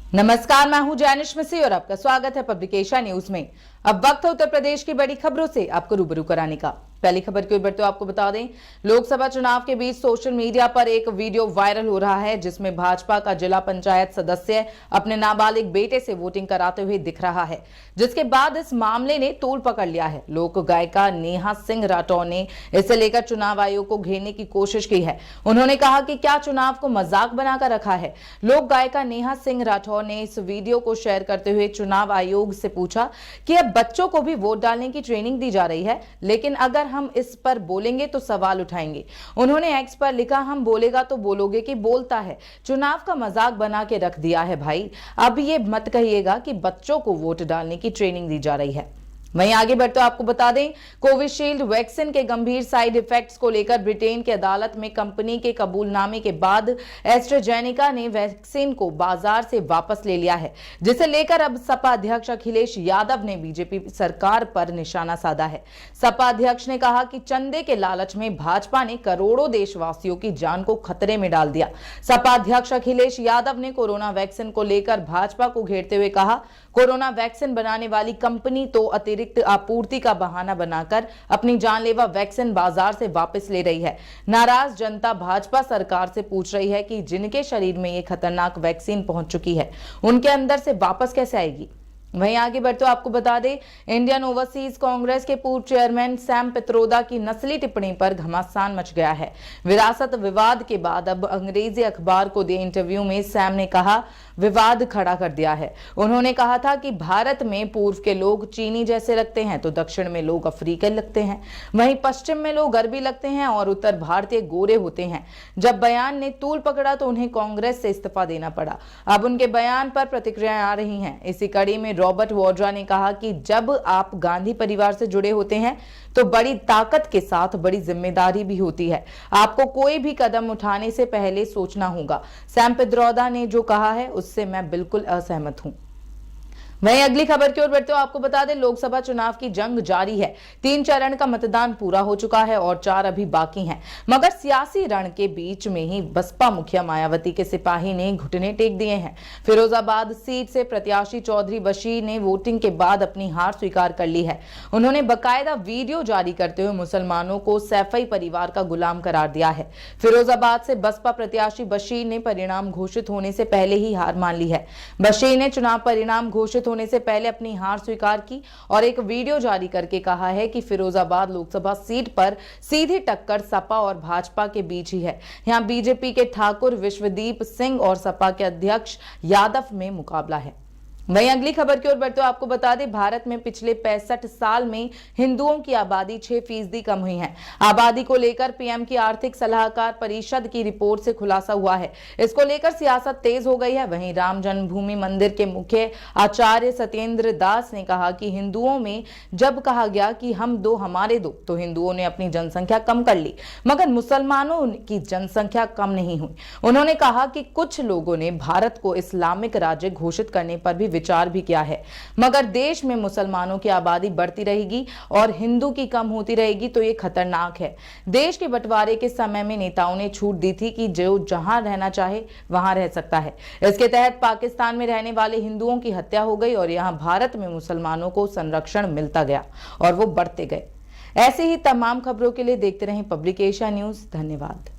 नमस्कार, मैं हूं जैनिश मिसी और आपका स्वागत है पब्लिक एशिया न्यूज में। अब वक्त है उत्तर प्रदेश की बड़ी खबरों से आपको रूबरू कराने का। पहली खबर की ओर बढ़ते आपको बता दें, लोकसभा चुनाव के बीच सोशल मीडिया पर एक वीडियो वायरल हो रहा है जिसमें भाजपा का जिला पंचायत सदस्य अपने नाबालिग बेटे से वोटिंग कराते हुए दिख रहा है, जिसके बाद इस मामले ने तूल पकड़ लिया है। लोक गायिका नेहा सिंह राठौर ने इसे लेकर चुनाव आयोग को घेरने की कोशिश की है। उन्होंने कहा कि क्या चुनाव को मजाक बनाकर रखा है। लोक गायिका नेहा सिंह राठौर ने इस वीडियो को शेयर करते हुए चुनाव आयोग से पूछा कि अब बच्चों को भी वोट डालने की ट्रेनिंग दी जा रही है, लेकिन अगर हम इस पर बोलेंगे तो सवाल उठाएंगे। उन्होंने एक्स पर लिखा, हम बोलेगा तो बोलोगे कि बोलता है, चुनाव का मजाक बना के रख दिया है भाई। अब ये मत कहिएगा कि बच्चों को वोट डालने की ट्रेनिंग दी जा रही है। वहीं आगे बढ़ते आपको बता दें, कोविशील्ड वैक्सीन के गंभीर साइड इफेक्ट्स को लेकर ब्रिटेन की अदालत में कंपनी के कबूलनामे के बाद एस्ट्राजेनेका ने वैक्सीन को बाजार से वापस ले लिया है, जिसे लेकर अब सपा अध्यक्ष अखिलेश यादव ने बीजेपी सरकार पर निशाना साधा है। सपा अध्यक्ष ने कहा कि चंदे के लालच में भाजपा ने करोड़ों देशवासियों की जान को खतरे में डाल दिया। सपा अध्यक्ष अखिलेश यादव ने कोरोना वैक्सीन को लेकर भाजपा को घेरते हुए कहा, कोरोना वैक्सीन बनाने वाली कंपनी तो अतिरिक्त आपूर्ति का बहाना बनाकर अपनी जानलेवा वैक्सीन बाजार से वापस ले रही है। नाराज जनता भाजपा सरकार से पूछ रही है कि जिनके शरीर में ये खतरनाक वैक्सीन पहुंच चुकी है, उनके अंदर से वापस कैसे आएगी। वहीं आगे बढ़ते आपको बता दें, इंडियन ओवरसीज कांग्रेस के पूर्व चेयरमैन सैम पित्रोदा की नस्ली टिप्पणी पर घमासान मच गया है। विरासत विवाद के बाद अब अंग्रेजी अखबार को दिए इंटरव्यू में सैम ने कहा, विवाद खड़ा कर दिया है। उन्होंने कहा था कि भारत में पूर्व के लोग चीनी जैसे लगते हैं तो दक्षिण में लोग अफ्रीकन लगते हैं, वहीं पश्चिम में लोग अरबी लगते हैं और उत्तर भारतीय गोरे होते हैं। जब बयान ने तूल पकड़ा तो उन्हें कांग्रेस से इस्तीफा देना पड़ा। अब उनके बयान पर प्रतिक्रियाएं आ रही हैं। इसी कड़ी में रॉबर्ट वाड्रा ने कहा कि जब आप गांधी परिवार से जुड़े होते हैं तो बड़ी ताकत के साथ बड़ी जिम्मेदारी भी होती है। आपको कोई भी कदम उठाने से पहले सोचना होगा। सैम पित्रोदा ने जो कहा है उससे मैं बिल्कुल असहमत हूं। वहीं अगली खबर की ओर बढ़ते हो आपको बता दें, लोकसभा चुनाव की जंग जारी है। 3 चरण का मतदान पूरा हो चुका है और 4 अभी बाकी हैं। मगर सियासी रण के बीच में ही बसपा मुखिया मायावती के सिपाही ने घुटने टेक दिए हैं। फिरोजाबाद सीट से प्रत्याशी चौधरी बशीर ने वोटिंग के बाद अपनी हार स्वीकार कर ली है। उन्होंने बकायदा वीडियो जारी करते हुए मुसलमानों को सैफई परिवार का गुलाम करार दिया है। फिरोजाबाद से बसपा प्रत्याशी बशीर ने परिणाम घोषित होने से पहले ही हार मान ली है। बशीर ने चुनाव परिणाम घोषित होने से पहले अपनी हार स्वीकार की और एक वीडियो जारी करके कहा है कि फिरोजाबाद लोकसभा सीट पर सीधी टक्कर सपा और भाजपा के बीच ही है। यहां बीजेपी के ठाकुर विश्वदीप सिंह और सपा के अध्यक्ष यादव में मुकाबला है। वहीं अगली खबर की ओर बढ़ते आपको बता दें, भारत में पिछले 65 साल में हिंदुओं की आबादी 6% कम हुई है। आबादी को लेकर पीएम की आर्थिक सलाहकार परिषद की रिपोर्ट से खुलासा हुआ है। इसको लेकर सियासत तेज हो गई है। वहीं राम जन्मभूमि मंदिर के मुख्य आचार्य सत्येंद्र दास ने कहा कि हिंदुओं में जब कहा गया कि हम दो हमारे दो, तो हिंदुओं ने अपनी जनसंख्या कम कर ली, मगर मुसलमानों की जनसंख्या कम नहीं हुई। उन्होंने कहा कि कुछ लोगों ने भारत को इस्लामिक राज्य घोषित करने पर भी विचार भी किया है, मगर देश में मुसलमानों की आबादी बढ़ती रहेगी और हिंदू की कम होती रहेगी तो ये खतरनाक है। देश के बंटवारे के समय में नेताओं ने छूट दी थी कि जो जहां रहना चाहे वहां रह सकता है। इसके तहत पाकिस्तान में रहने वाले हिंदुओं की हत्या हो गई और यहां भारत में मुसलमानों को संरक्षण मिलता गया और वो बढ़ते गए। ऐसे ही तमाम खबरों के लिए देखते रहें पब्लिक एशिया न्यूज। धन्यवाद।